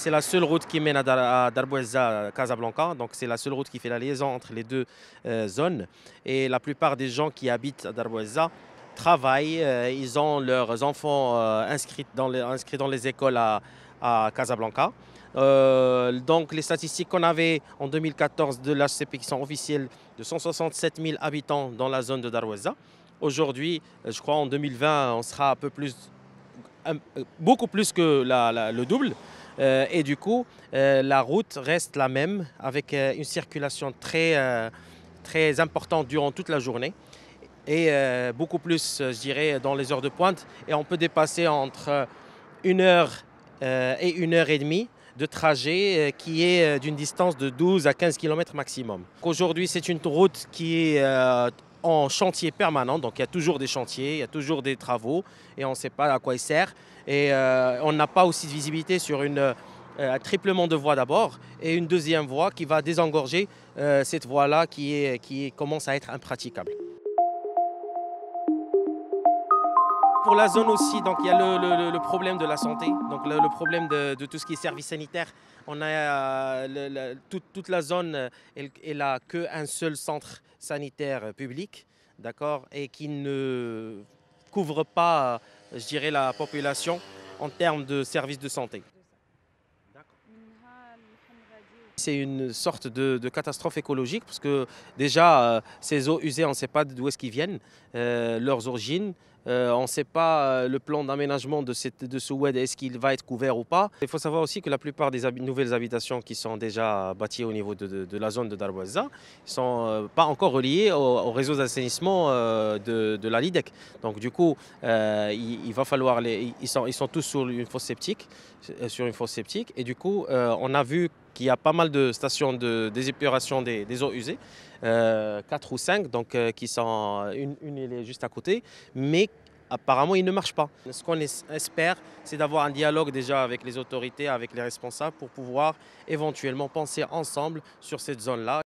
C'est la seule route qui mène à Darboeza, Casablanca. Donc c'est la seule route qui fait la liaison entre les deux zones. Et la plupart des gens qui habitent à Darboeza travaillent. Ils ont leurs enfants inscrits dans les écoles à Casablanca. Donc les statistiques qu'on avait en 2014 de l'HCP qui sont officielles de 167 000 habitants dans la zone de Darboeza. Aujourd'hui, je crois en 2020, on sera un peu plus, beaucoup plus que le double. Et du coup, la route reste la même avec une circulation très importante durant toute la journée et beaucoup plus, je dirais, dans les heures de pointe. Et on peut dépasser entre 1 heure et 1 heure et demie de trajet qui est d'une distance de 12 à 15 km maximum. Aujourd'hui, c'est une route qui est en chantier permanent, donc il y a toujours des chantiers, il y a toujours des travaux et on ne sait pas à quoi ils servent. Et on n'a pas aussi de visibilité sur un triplement de voies d'abord et une deuxième voie qui va désengorger cette voie-là qui commence à être impraticable. Pour la zone aussi, donc il y a le problème de la santé, donc le problème de tout ce qui est service sanitaire. On a toute la zone, elle n'a qu'un seul centre sanitaire public, d'accord, et qui ne couvre pas, je dirais, la population en termes de services de santé. C'est une sorte de catastrophe écologique parce que déjà, ces eaux usées, on ne sait pas d'où est-ce qu'ils viennent, leurs origines. On ne sait pas le plan d'aménagement de ce WED, est-ce qu'il va être couvert ou pas. Il faut savoir aussi que la plupart des nouvelles habitations qui sont déjà bâties au niveau de la zone de Darboeza ne sont pas encore reliées au réseau d'assainissement de la LIDEC. Donc du coup, il va falloir ils sont tous sur une fosse septique, et du coup, on a vu qu'il y a pas mal de stations de désépuration des eaux usées, 4 ou 5, donc qui sont une elle est juste à côté, mais apparemment ils ne marchent pas. Ce qu'on espère, c'est d'avoir un dialogue déjà avec les autorités, avec les responsables, pour pouvoir éventuellement penser ensemble sur cette zone-là.